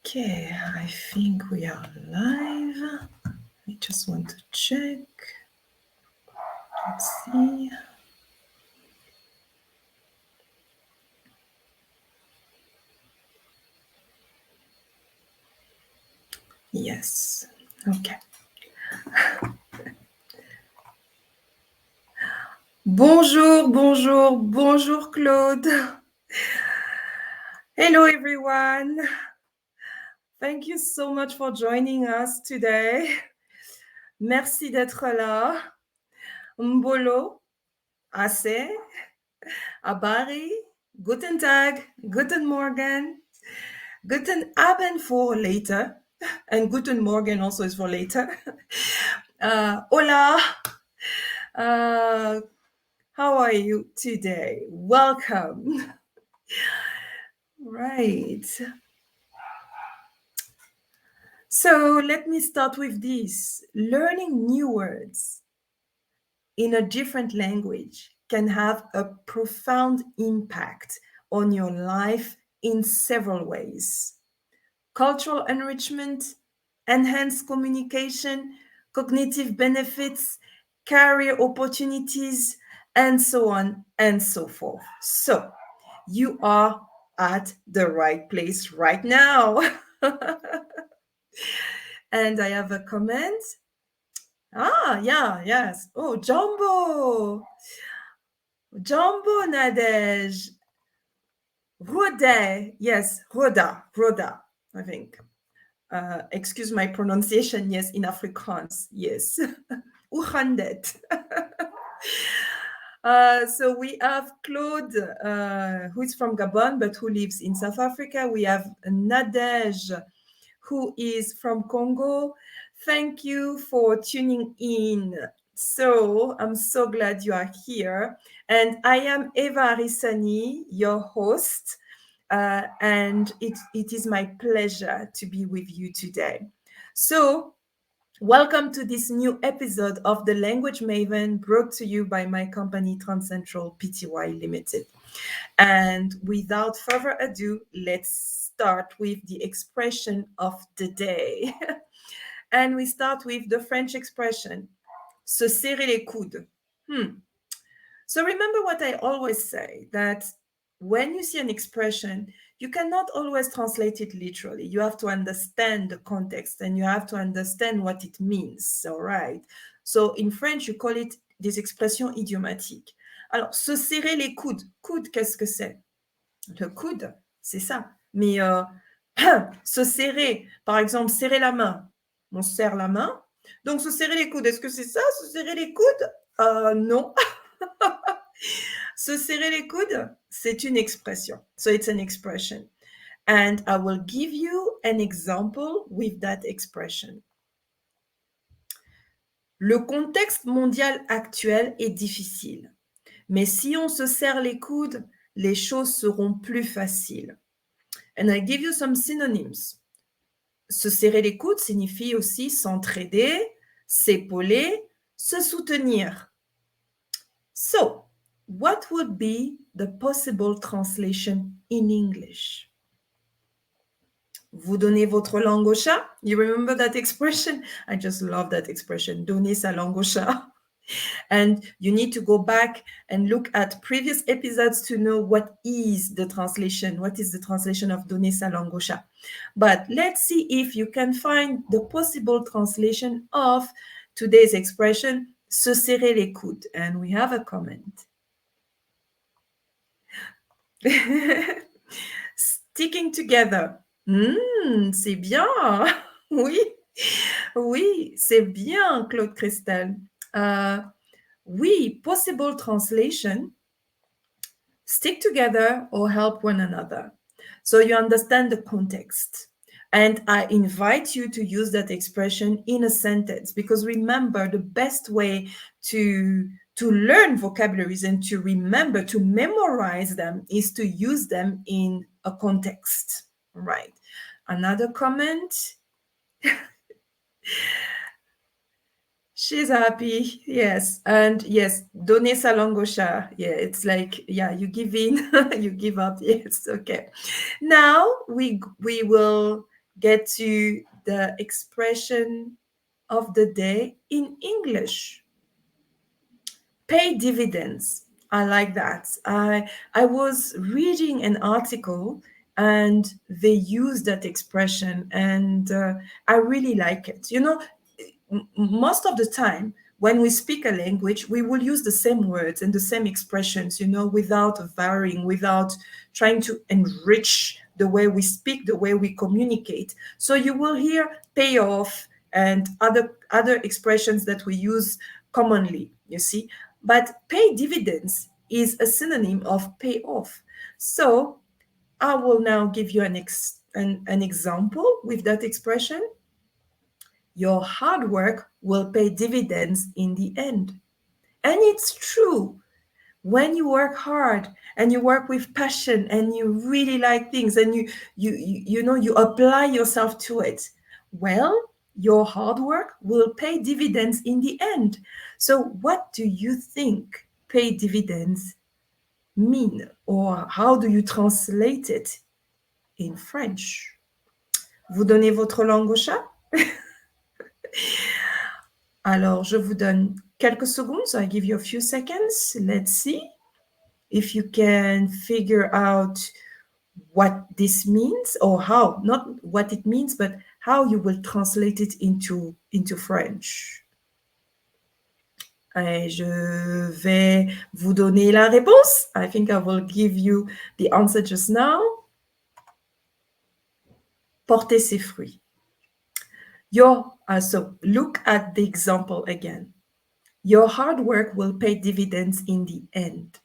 Okay, I think we are live. I just want to check. Let's see. Yes. Okay. Bonjour Claude. Hello everyone. Thank you so much for joining us today. Merci d'être là. Mbolo, Ase, Abari, Guten Tag, Guten Morgen, Guten Abend for later, and Guten Morgen also is for later. Hola. How are you today? Welcome. Right. So let me start with this. Learning new words in a different language can have a profound impact on your life in several ways. Cultural enrichment, enhanced communication, cognitive benefits, career opportunities, and so on and so forth. So you are at the right place right now. And I have a comment. Yes. Oh, Jumbo Nadej. Roda. Yes, Roda, I think. Excuse my pronunciation, yes, in Afrikaans, yes. Uhandet. So we have Claude, who is from Gabon, but who lives in South Africa. We have Nadej, who is from Congo. Thank you for tuning in. So I'm so glad you are here. And I am Eva Arisani, your host. And it is my pleasure to be with you today. So welcome to this new episode of the Language Maven, brought to you by my company Transcentral Pty Limited. And without further ado, let's start with the expression of the day. And we start with the French expression, se serrer les coudes. So remember what I always say, that when you see an expression, you cannot always translate it literally. You have to understand the context and you have to understand what it means, all right? So in French, you call it des expressions idiomatiques. Alors, se serrer les coudes. Coude, qu'est-ce que c'est? Le coude, c'est ça. Mais se serrer, par exemple, serrer la main. On serre la main. Donc, se serrer les coudes, est-ce que c'est ça, se serrer les coudes? Non. Se serrer les coudes, c'est une expression. So it's an expression. And I will give you an example with that expression. Le contexte mondial actuel est difficile. Mais si on se serre les coudes, les choses seront plus faciles. And I give you some synonyms. Se serrer les coudes signifie aussi s'entraider, s'épauler, se soutenir. So, what would be the possible translation in English? Vous donnez votre langue au chat? You remember that expression? I just love that expression, donner sa langue au chat. And you need to go back and look at previous episodes to know what is the translation. What is the translation of donner sa langue au chat? But let's see if you can find the possible translation of today's expression, se serrer les coudes. And we have a comment. Sticking together. C'est bien. Oui, c'est bien, Claude Christel. Oui, possible translation, stick together or help one another. So you understand the context. And I invite you to use that expression in a sentence, because remember, the best way to learn vocabularies and to remember, to memorize them, is to use them in a context, right? Another comment. She's happy, yes. And yes, donner sa langue au chat. Yeah, it's like, yeah, you give in, you give up. Yes, okay. Now we will get to the expression of the day in English. Pay dividends. I like that. I was reading an article and they use that expression, and I really like it. Most of the time when we speak a language, we will use the same words and the same expressions, without varying, without trying to enrich the way we speak, the way we communicate. So you will hear payoff and other expressions that we use commonly, you see. But pay dividends is a synonym of pay off. So I will now give you an example with that expression. Your hard work will pay dividends in the end. And it's true. When you work hard and you work with passion and you really like things and you apply yourself to it, well, your hard work will pay dividends in the end. So what do you think pay dividends mean, or how do you translate it in French? Vous donnez votre langue au chat? Alors, je vous donne quelques secondes. So I give you a few seconds. Let's see if you can figure out what this means, or how, not what it means, but how you will translate it into French. Et je vais vous donner la réponse. I think I will give you the answer just now. Porter ses fruits. So look at the example again. Your hard work will pay dividends in the end.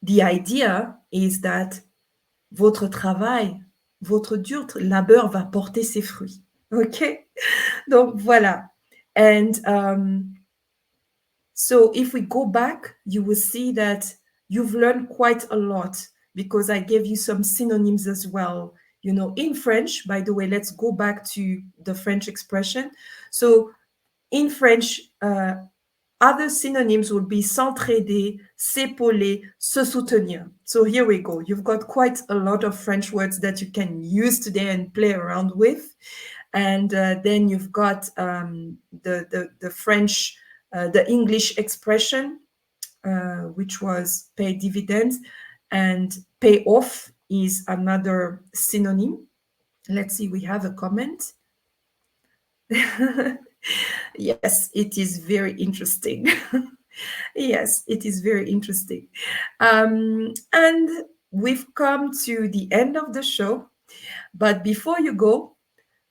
The idea is that votre travail, votre dur labeur va porter ses fruits. Okay? Donc voilà. And so if we go back, you will see that you've learned quite a lot, because I gave you some synonyms as well. In French, by the way, let's go back to the French expression. So in French, other synonyms would be s'entraider, s'épauler, se soutenir. So here we go. You've got quite a lot of French words that you can use today and play around with. And then you've got the French, the English expression, which was pay dividends, and pay off is another synonym. Let's see, we have a comment. Yes, it is very interesting. Yes, it is very interesting. And we've come to the end of the show. But before you go,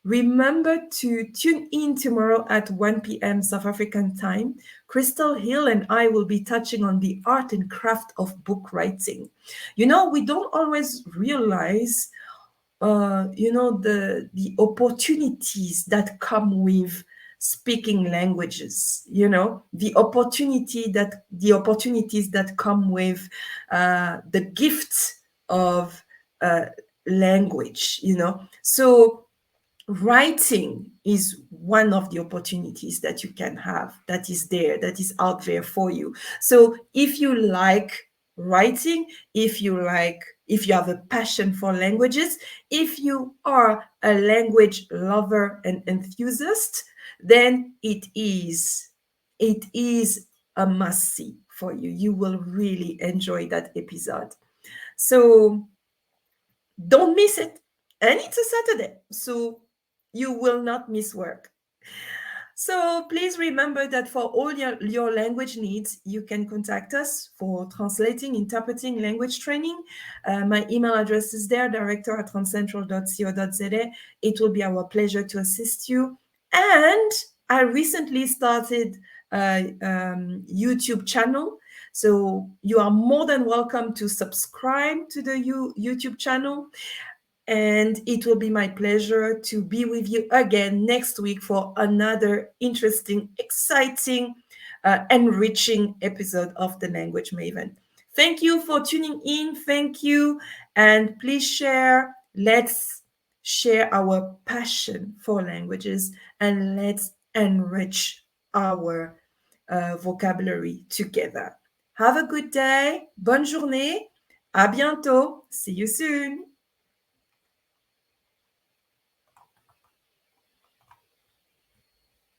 remember to tune in tomorrow at 1 p.m. South African time. Crystal Hill and I will be touching on the art and craft of book writing. We don't always realize, the opportunities that come with speaking languages, the opportunities that come with the gift of language, So writing is one of the opportunities that you can have, that is out there for you. So if you like writing, if you have a passion for languages, if you are a language lover and enthusiast, then it is a must-see for you. You will really enjoy that episode. So don't miss it. And it's a Saturday, so you will not miss work. So please remember that for all your language needs, you can contact us for translating, interpreting, language training. My email address is there, director@transcentral.co.za. It will be our pleasure to assist you. And I recently started a YouTube channel. So you are more than welcome to subscribe to the YouTube channel. And it will be my pleasure to be with you again next week for another interesting, exciting, enriching episode of The Language Maven. Thank you for tuning in. Thank you. And please share. Let's share our passion for languages, and let's enrich our vocabulary together. Have a good day. Bonne journée. À bientôt. See you soon.